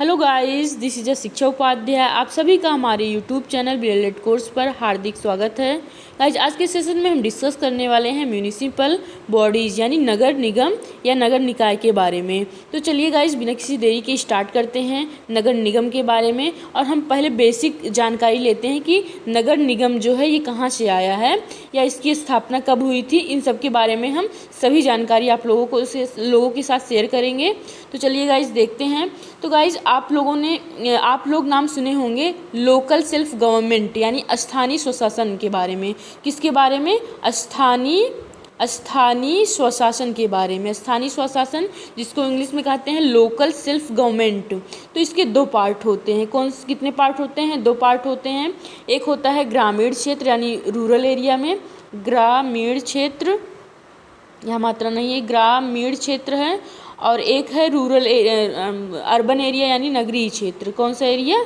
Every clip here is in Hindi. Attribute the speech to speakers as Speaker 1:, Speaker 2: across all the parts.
Speaker 1: Hello guys, this is a शिक्षा उपाध्याय। आप सभी का हमारे यूट्यूब चैनल बीएलएड कोर्स पर हार्दिक स्वागत है। गाइस, आज के सेशन में हम डिस्कस करने वाले हैं म्यूनिसिपल बॉडीज़ यानी नगर निगम या नगर निकाय के बारे में। तो चलिए गाइस, बिना किसी देरी के स्टार्ट करते हैं नगर निगम के बारे में। और हम पहले बेसिक जानकारी लेते हैं कि नगर निगम जो है ये कहाँ से आया है या इसकी स्थापना कब हुई थी। इन सब के बारे में हम सभी जानकारी आप लोगों के साथ शेयर करेंगे। तो चलिए गाइस देखते हैं। तो गाइस, आप लोग नाम सुने होंगे लोकल सेल्फ गवर्नमेंट यानी स्थानीय स्वशासन के बारे में। किसके बारे में? स्थानीय स्वशासन के बारे में। स्थानीय स्वशासन जिसको इंग्लिश में कहते हैं लोकल सेल्फ गवर्नमेंट। तो इसके दो पार्ट होते हैं। कितने पार्ट होते हैं? दो पार्ट होते हैं। एक होता है ग्रामीण क्षेत्र यानी रूरल एरिया में। ग्रामीण क्षेत्र, यहाँ मात्रा नहीं है, ग्रामीण क्षेत्र है। और एक है अर्बन एरिया यानी नगरीय क्षेत्र। कौन सा एरिया?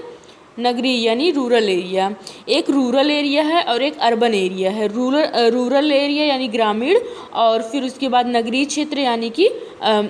Speaker 1: नगरीय यानी रूरल एरिया। एक रूरल एरिया है और एक अर्बन एरिया है। रूरल एरिया यानी ग्रामीण, और फिर उसके बाद नगरीय क्षेत्र यानी कि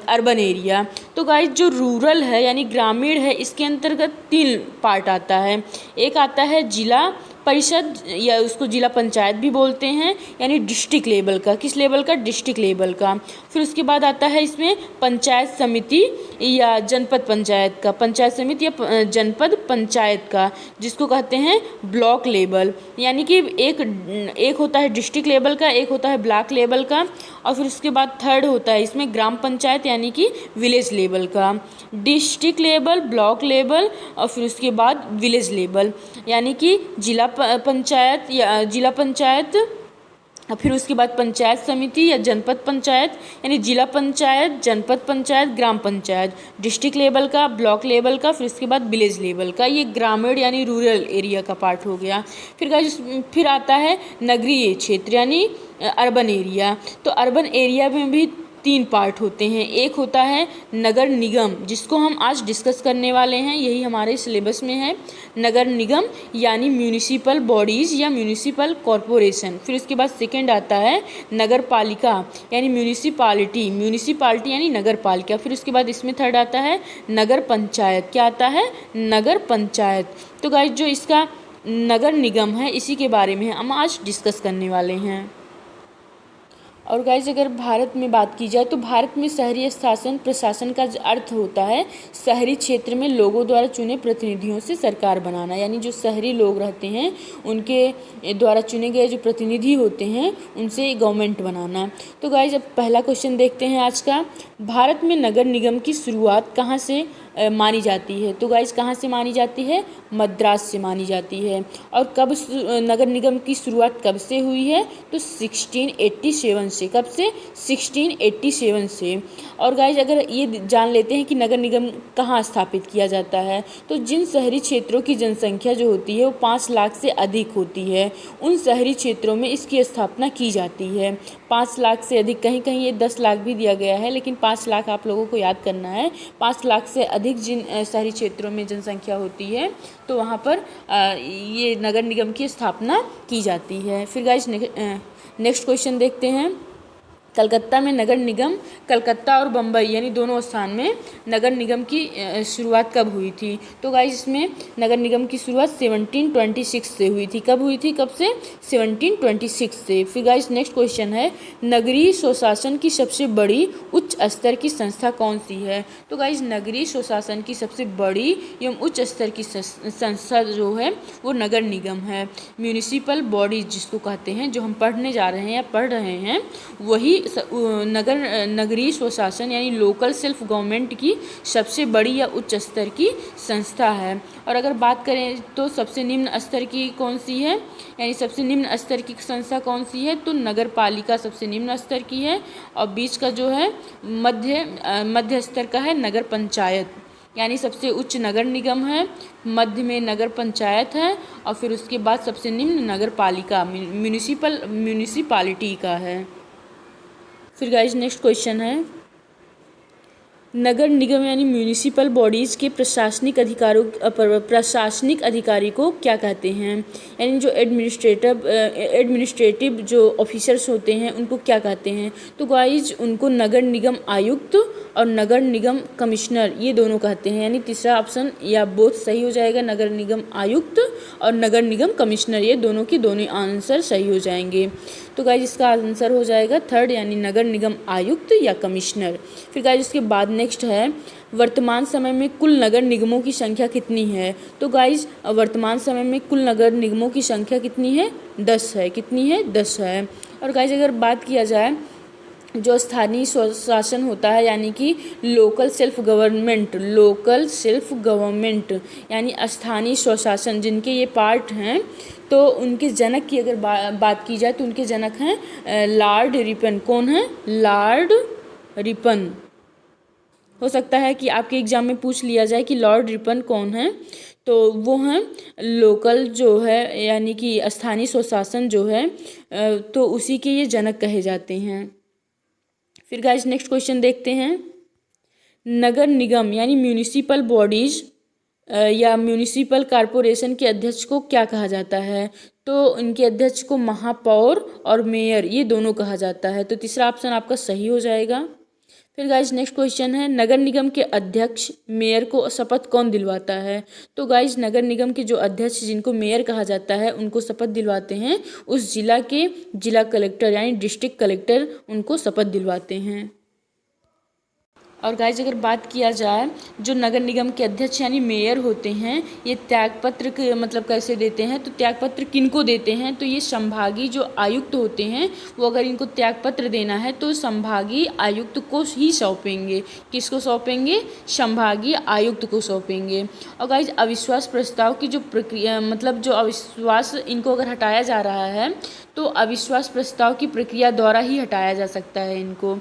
Speaker 1: अर्बन एरिया। तो गाइस, जो रूरल है यानी ग्रामीण है, इसके अंतर्गत 3 पार्ट आता है। एक आता है जिला परिषद या उसको जिला पंचायत भी बोलते हैं यानी डिस्ट्रिक्ट लेवल का। किस लेवल का? डिस्ट्रिक्ट लेवल का। फिर उसके बाद आता है इसमें पंचायत समिति या जनपद पंचायत का। पंचायत समिति या जनपद पंचायत का, जिसको कहते हैं ब्लॉक लेवल। यानी कि एक होता है डिस्ट्रिक्ट लेवल का, एक होता है ब्लॉक लेवल का, और फिर उसके बाद थर्ड होता है इसमें ग्राम पंचायत यानी कि विलेज लेवल का। डिस्ट्रिक्ट लेवल, ब्लॉक लेवल और फिर उसके बाद विलेज लेवल यानी कि जिला पंचायत या जिला पंचायत, और फिर उसके बाद पंचायत समिति या जनपद पंचायत यानी जिला पंचायत, जनपद पंचायत, ग्राम पंचायत। डिस्ट्रिक्ट लेवल का, ब्लॉक लेवल का, फिर उसके बाद विलेज लेवल का। ये ग्रामीण यानी रूरल एरिया का पार्ट हो गया। फिर आता है नगरीय क्षेत्र यानी अर्बन एरिया। तो अर्बन एरिया में भी 3 पार्ट होते हैं। एक होता है नगर निगम, जिसको हम आज डिस्कस करने वाले हैं, यही हमारे सिलेबस में है। नगर निगम यानी म्यूनिसिपल बॉडीज़ या म्यूनिसिपल कॉरपोरेशन। फिर उसके बाद सेकंड आता है नगर पालिका यानी म्यूनिसिपालिटी यानी नगर पालिका। फिर उसके बाद इसमें थर्ड आता है नगर पंचायत। क्या आता है? नगर पंचायत। तो गाइस, जो इसका नगर निगम है इसी के बारे में हम आज डिस्कस करने वाले हैं। और गाइस, अगर भारत में बात की जाए तो भारत में शहरी शासन प्रशासन का अर्थ होता है शहरी क्षेत्र में लोगों द्वारा चुने प्रतिनिधियों से सरकार बनाना। यानी जो शहरी लोग रहते हैं उनके द्वारा चुने गए जो प्रतिनिधि होते हैं उनसे गवर्नमेंट बनाना। तो गाइस, अब पहला क्वेश्चन देखते हैं आज का। भारत में नगर निगम की शुरुआत कहाँ से मानी जाती है? तो गाइस, कहाँ से मानी जाती है? मद्रास से मानी जाती है। और कब नगर निगम की शुरुआत कब से हुई है? तो 1687 से। कब से? 1687 से। और गाइस, अगर ये जान लेते हैं कि नगर निगम कहाँ स्थापित किया जाता है, तो जिन शहरी क्षेत्रों की जनसंख्या जो होती है वो 5 लाख से अधिक होती है, उन शहरी क्षेत्रों में इसकी स्थापना की जाती है। 5 लाख से अधिक, कहीं कहीं ये 10 लाख भी दिया गया है, लेकिन 5 लाख आप लोगों को याद करना है। 5 लाख से अधिक जिन शहरी क्षेत्रों में जनसंख्या होती है तो वहाँ पर ये नगर निगम की स्थापना की जाती है। फिर गाइस, नेक्स्ट क्वेश्चन देखते हैं। कलकत्ता में नगर निगम, कलकत्ता और बम्बई यानी दोनों स्थान में नगर निगम की शुरुआत कब हुई थी? तो गाइस, इसमें नगर निगम की शुरुआत 1726 से हुई थी। कब हुई थी? कब से? 1726 से। फिर गाइस, नेक्स्ट क्वेश्चन है नगरीय स्वशासन की सबसे बड़ी उच्च स्तर की संस्था कौन सी है? तो गाइस, नगरीय स्वशासन की सबसे बड़ी एवं उच्च स्तर की संस्था जो है वो नगर निगम है। म्यूनिसिपल बॉडीज जिसको कहते हैं, जो हम पढ़ने जा रहे हैं या पढ़ रहे हैं, वही नगरीय स्वशासन यानी लोकल सेल्फ गवर्नमेंट की सबसे बड़ी या उच्च स्तर की संस्था है। और अगर बात करें तो सबसे निम्न स्तर की कौन सी है, यानी सबसे निम्न स्तर की संस्था कौन सी है? तो नगर पालिका सबसे निम्न स्तर की है, और बीच का जो है मध्य स्तर का है नगर पंचायत। यानी सबसे उच्च नगर निगम है, मध्य में नगर पंचायत है, और फिर उसके बाद सबसे निम्न नगर पालिका म्यूनिसिपालिटी का है। फिर गाइस, नेक्स्ट क्वेश्चन है नगर निगम यानी म्यूनिसिपल बॉडीज़ के प्रशासनिक अधिकारी को क्या कहते हैं, यानी जो एडमिनिस्ट्रेटिव जो ऑफिसर्स होते हैं उनको क्या कहते हैं। तो गाइज उनको नगर निगम आयुक्त और नगर निगम कमिश्नर ये दोनों कहते हैं, यानी तीसरा ऑप्शन या बोथ सही हो जाएगा। नगर निगम आयुक्त और नगर निगम कमिश्नर ये दोनों की दोनों आंसर सही हो जाएंगे। तो गाइज इसका आंसर हो जाएगा थर्ड, यानी नगर निगम आयुक्त या कमिश्नर। फिर गाइज इसके बाद नेक्स्ट है वर्तमान समय में कुल नगर निगमों की संख्या कितनी है। तो गाइज वर्तमान समय में कुल नगर निगमों की संख्या कितनी है, 10 है। कितनी है, 10 है। और गाइज अगर बात किया जाए जो स्थानीय स्वशासन होता है यानी कि लोकल सेल्फ गवर्नमेंट यानी स्थानीय स्वशासन जिनके ये पार्ट हैं, तो उनके जनक की अगर बात की जाए तो उनके जनक हैं लॉर्ड रिपन। कौन है, लॉर्ड रिपन। हो सकता है कि आपके एग्जाम में पूछ लिया जाए कि लॉर्ड रिपन कौन है, तो वो हैं लोकल जो है यानी कि स्थानीय स्वशासन जो है, तो उसी के ये जनक कहे जाते हैं। फिर गाइस नेक्स्ट क्वेश्चन देखते हैं। नगर निगम यानी म्यूनिसिपल बॉडीज या म्यूनिसिपल कॉरपोरेशन के अध्यक्ष को क्या कहा जाता है। तो इनके अध्यक्ष को महापौर और मेयर ये दोनों कहा जाता है। तो तीसरा ऑप्शन आपका सही हो जाएगा। फिर गाइज नेक्स्ट क्वेश्चन है नगर निगम के अध्यक्ष मेयर को शपथ कौन दिलवाता है। तो गाइज नगर निगम के जो अध्यक्ष जिनको मेयर कहा जाता है उनको शपथ दिलवाते हैं उस जिला के जिला कलेक्टर यानी डिस्ट्रिक्ट कलेक्टर उनको शपथ दिलवाते हैं। और गाइज अगर बात किया जाए जो नगर निगम के अध्यक्ष यानी मेयर होते हैं ये त्यागपत्र के मतलब कैसे देते हैं, तो त्यागपत्र किनको देते हैं, तो ये संभागीय जो आयुक्त होते हैं वो अगर इनको त्यागपत्र देना है तो संभागीय आयुक्त को ही सौंपेंगे। किसको सौंपेंगे, संभागीय आयुक्त को सौंपेंगे। और गाइज अविश्वास प्रस्ताव की जो प्रक्रिया मतलब जो अविश्वास इनको अगर हटाया जा रहा है तो अविश्वास प्रस्ताव की प्रक्रिया द्वारा ही हटाया जा सकता है इनको।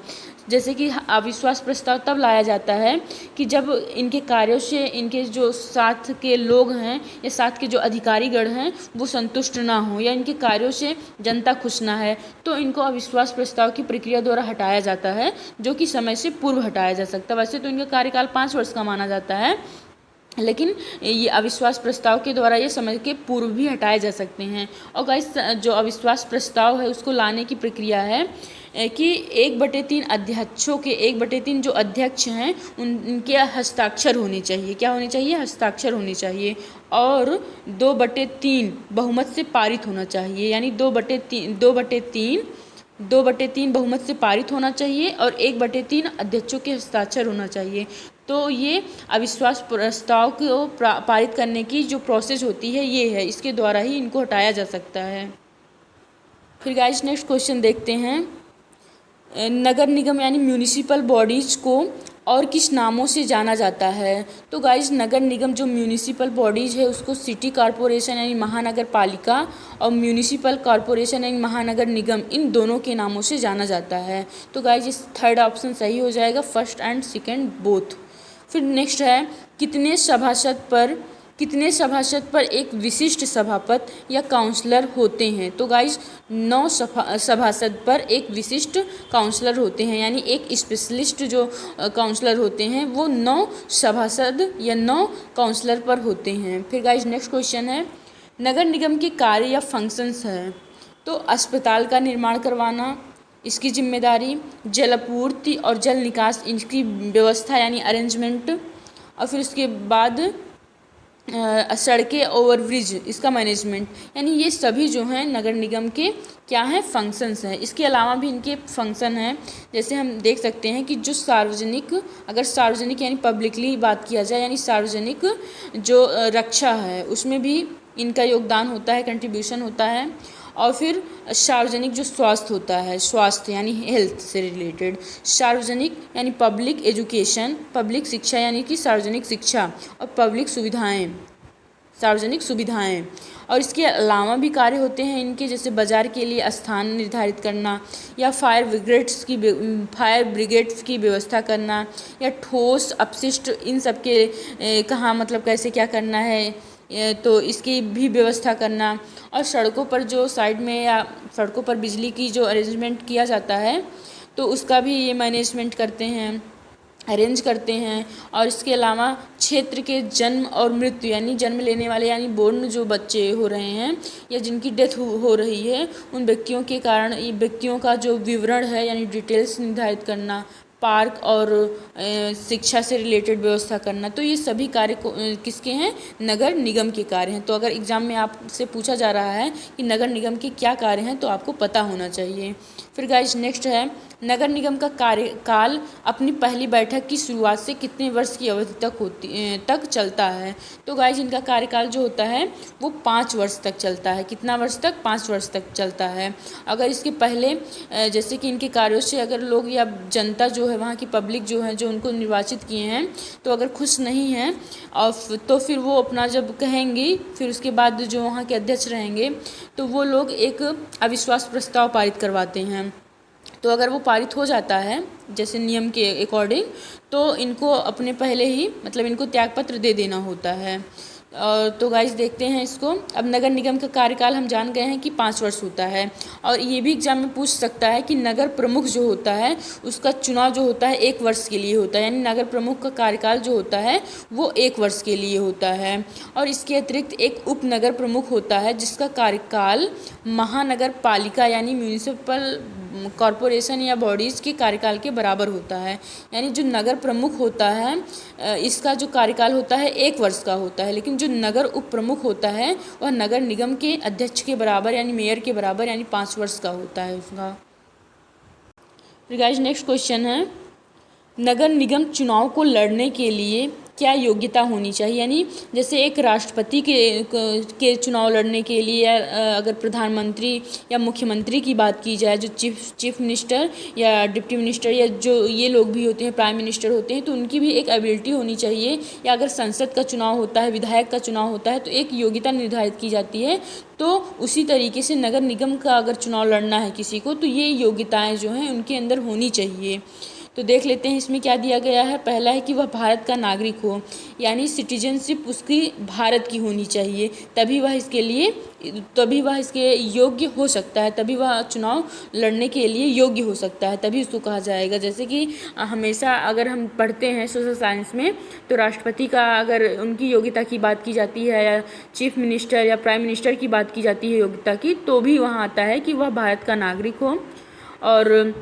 Speaker 1: जैसे कि अविश्वास प्रस्ताव तब लाया जाता है कि जब इनके कार्यों से इनके जो साथ के लोग हैं या साथ के जो अधिकारीगण हैं वो संतुष्ट ना हो या इनके कार्यों से जनता खुश ना है, तो इनको अविश्वास प्रस्ताव की प्रक्रिया द्वारा हटाया जाता है, जो कि समय से पूर्व हटाया जा सकता है। वैसे तो इनका कार्यकाल 5 वर्ष का माना जाता है, लेकिन ये अविश्वास प्रस्ताव के द्वारा ये समय के पूर्व भी हटाए जा सकते हैं। और गाइस जो अविश्वास प्रस्ताव है उसको लाने की प्रक्रिया है कि 1/3 अध्यक्षों के 1/3 जो अध्यक्ष हैं उनके हस्ताक्षर होने चाहिए। क्या होने चाहिए, हस्ताक्षर होने चाहिए। और 2/3 बहुमत से पारित होना चाहिए, यानी 2/3 बहुमत से पारित होना चाहिए और 1/3 अध्यक्षों के हस्ताक्षर होना चाहिए। तो ये अविश्वास प्रस्ताव को पारित करने की जो प्रोसेस होती है ये है, इसके द्वारा ही इनको हटाया जा सकता है। फिर गाइस नेक्स्ट क्वेश्चन देखते हैं। नगर निगम यानी म्यूनिसिपल बॉडीज़ को और किस नामों से जाना जाता है। तो गाइज नगर निगम जो म्यूनिसिपल बॉडीज़ है उसको सिटी कॉरपोरेशन यानी महानगर पालिका और म्यूनिसिपल कॉरपोरेशन यानी महानगर निगम इन दोनों के नामों से जाना जाता है। तो गाइज इस थर्ड ऑप्शन सही हो जाएगा, फर्स्ट एंड सेकंड बोथ। फिर नेक्स्ट है कितने सभासद पर एक विशिष्ट सभापति या काउंसलर होते हैं। तो गाइज 9 सभासद पर एक विशिष्ट काउंसलर होते हैं, यानी एक स्पेशलिस्ट जो काउंसलर होते हैं वो 9 सभासद या 9 काउंसलर पर होते हैं। फिर गाइज नेक्स्ट क्वेश्चन है नगर निगम के कार्य या फंक्शंस है। तो अस्पताल का निर्माण करवाना इसकी जिम्मेदारी, जलापूर्ति और जल निकास इनकी व्यवस्था यानी अरेंजमेंट, और फिर उसके बाद सड़कें ओवरब्रिज इसका मैनेजमेंट, यानी ये सभी जो हैं नगर निगम के क्या हैं, फंक्शंस हैं। इसके अलावा भी इनके फंक्शन हैं, जैसे हम देख सकते हैं कि जो सार्वजनिक यानी पब्लिकली बात किया जाए यानी सार्वजनिक जो रक्षा है उसमें भी इनका योगदान होता है, कंट्रीब्यूशन होता है। और फिर सार्वजनिक जो स्वास्थ्य होता है, स्वास्थ्य यानी हेल्थ से रिलेटेड, सार्वजनिक यानी पब्लिक एजुकेशन, पब्लिक शिक्षा यानी कि सार्वजनिक शिक्षा, और पब्लिक सुविधाएं, सार्वजनिक सुविधाएं। और इसके अलावा भी कार्य होते हैं इनके, जैसे बाजार के लिए स्थान निर्धारित करना या फायर ब्रिगेड्स की व्यवस्था करना या ठोस अपशिष्ट इन सब के कहाँ मतलब कैसे क्या करना है तो इसकी भी व्यवस्था करना। और सड़कों पर जो साइड में या सड़कों पर बिजली की जो अरेंजमेंट किया जाता है तो उसका भी ये मैनेजमेंट करते हैं। अरेंज करते हैं। और इसके अलावा क्षेत्र के जन्म और मृत्यु यानी जन्म लेने वाले यानी बोर्न जो बच्चे हो रहे हैं या जिनकी डेथ हो रही है उन व्यक्तियों के कारण ये व्यक्तियों का जो विवरण है यानी डिटेल्स निर्धारित करना, पार्क और शिक्षा से रिलेटेड व्यवस्था करना, तो ये सभी कार्य किसके हैं? नगर निगम के कार्य हैं। तो अगर एग्जाम में आपसे पूछा जा रहा है कि नगर निगम के क्या कार्य हैं तो आपको पता होना चाहिए। फिर गाइस नेक्स्ट है नगर निगम का कार्यकाल अपनी पहली बैठक की शुरुआत से कितने वर्ष की अवधि तक चलता है? तो गाइस इनका कार्यकाल जो होता है वो 5 वर्ष तक चलता है। कितना वर्ष तक? 5 वर्ष तक चलता है। अगर इसके पहले जैसे कि इनके कार्यों से अगर लोग या जनता जो है वहाँ की पब्लिक जो है जो उनको निर्वाचित किए हैं तो अगर खुश नहीं हैं और तो फिर वो अपना जब कहेंगी फिर उसके बाद जो वहाँ के अध्यक्ष रहेंगे तो वो लोग एक अविश्वास प्रस्ताव पारित करवाते हैं। तो अगर वो पारित हो जाता है जैसे नियम के अकॉर्डिंग तो इनको अपने पहले ही मतलब इनको त्यागपत्र दे देना होता है। तो गाइस देखते हैं इसको। अब नगर निगम का कार्यकाल हम जान गए हैं कि 5 वर्ष होता है और ये भी एग्जाम में पूछ सकता है कि नगर प्रमुख जो होता है उसका चुनाव जो होता है 1 वर्ष के लिए होता है, यानी नगर प्रमुख का कार्यकाल जो होता है वो 1 वर्ष के लिए होता है। और इसके अतिरिक्त एक उप नगर प्रमुख होता है जिसका कार्यकाल महानगर पालिका यानी म्यूनिसिपल कॉरपोरेशन या बॉडीज़ के कार्यकाल के बराबर होता है। यानी जो नगर प्रमुख होता है इसका जो कार्यकाल होता है 1 वर्ष का होता है, लेकिन जो नगर उप प्रमुख होता है वह नगर निगम के अध्यक्ष के बराबर यानी मेयर के बराबर यानी 5 वर्ष का होता है उसका। गाइस नेक्स्ट क्वेश्चन है नगर निगम चुनाव को लड़ने के लिए क्या योग्यता होनी चाहिए? यानी जैसे एक राष्ट्रपति के चुनाव लड़ने के लिए अगर प्रधानमंत्री या मुख्यमंत्री की बात की जाए, जो चीफ मिनिस्टर या डिप्टी मिनिस्टर या जो ये लोग भी होते हैं प्राइम मिनिस्टर होते हैं, तो उनकी भी एक एबिलिटी होनी चाहिए। या अगर संसद का चुनाव होता है, विधायक का चुनाव होता है, तो एक योग्यता निर्धारित की जाती है। तो उसी तरीके से नगर निगम का अगर चुनाव लड़ना है किसी को तो ये योग्यताएँ जो हैं उनके अंदर होनी चाहिए। तो देख लेते हैं इसमें क्या दिया गया है। पहला है कि वह भारत का नागरिक हो, यानी सिटीजनशिप उसकी भारत की होनी चाहिए, तभी वह इसके योग्य हो सकता है, तभी वह चुनाव लड़ने के लिए योग्य हो सकता है, तभी उसको कहा जाएगा। जैसे कि हमेशा अगर हम पढ़ते हैं सोशल साइंस में तो राष्ट्रपति का अगर उनकी योग्यता की बात की जाती है या चीफ मिनिस्टर या प्राइम मिनिस्टर की बात की जाती है योग्यता की, तो भी वहाँ आता है कि वह भारत का नागरिक हो। और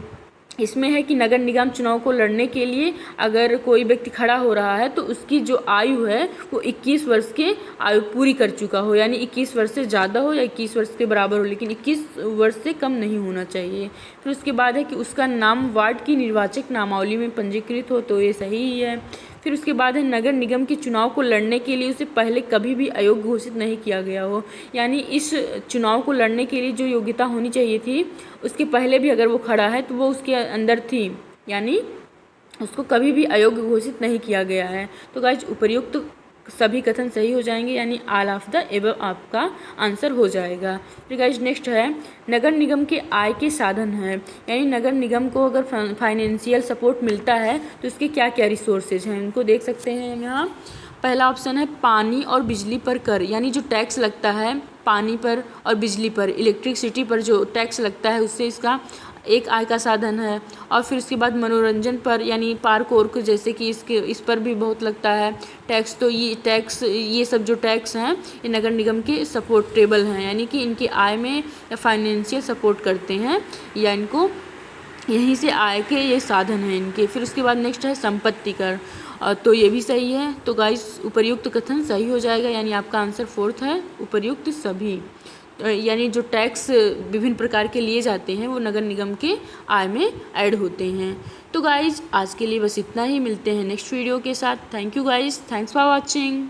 Speaker 1: इसमें है कि नगर निगम चुनाव को लड़ने के लिए अगर कोई व्यक्ति खड़ा हो रहा है तो उसकी जो आयु है वो 21 वर्ष के आयु पूरी कर चुका हो, यानी 21 वर्ष से ज़्यादा हो या 21 वर्ष के बराबर हो, लेकिन 21 वर्ष से कम नहीं होना चाहिए। फिर उसके बाद है कि उसका नाम वार्ड की निर्वाचक नामावली में पंजीकृत हो, तो ये सही ही है। फिर उसके बाद है नगर निगम के चुनाव को लड़ने के लिए उसे पहले कभी भी अयोग्य घोषित नहीं किया गया हो, यानी इस चुनाव को लड़ने के लिए जो योग्यता होनी चाहिए थी उसके पहले भी अगर वो खड़ा है तो वो उसके अंदर थी, यानी उसको कभी भी अयोग्य घोषित नहीं किया गया है। तो गाइस उपर्युक्त सभी कथन सही हो जाएंगे, यानी ऑल ऑफ द एबव आपका आंसर हो जाएगा। फिर गाइस नेक्स्ट है नगर निगम के आय के साधन है, यानी नगर निगम को अगर फाइनेंशियल सपोर्ट मिलता है तो इसके क्या क्या रिसोर्सेज हैं इनको देख सकते हैं हम यहाँ। पहला ऑप्शन है पानी और बिजली पर कर, यानी जो टैक्स लगता है पानी पर और बिजली पर, इलेक्ट्रिसिटी पर जो टैक्स लगता है उससे इसका एक आय का साधन है। और फिर उसके बाद मनोरंजन पर, यानी पार्क और जैसे कि इस पर भी बहुत लगता है टैक्स। तो ये सब जो टैक्स हैं ये नगर निगम के सपोर्टेबल हैं, यानी कि इनकी आय में फाइनेंशियल सपोर्ट करते हैं या इनको यहीं से आय के ये साधन हैं इनके। फिर उसके बाद नेक्स्ट है संपत्ति कर, तो ये भी सही है। तो गाइस उपर्युक्त कथन सही हो जाएगा, यानी आपका आंसर 4th है उपर्युक्त सभी, यानी जो टैक्स विभिन्न प्रकार के लिए जाते हैं वो नगर निगम के आय में ऐड होते हैं। तो गाइज आज के लिए बस इतना ही, मिलते हैं नेक्स्ट वीडियो के साथ। Thank you guys, thanks for watching.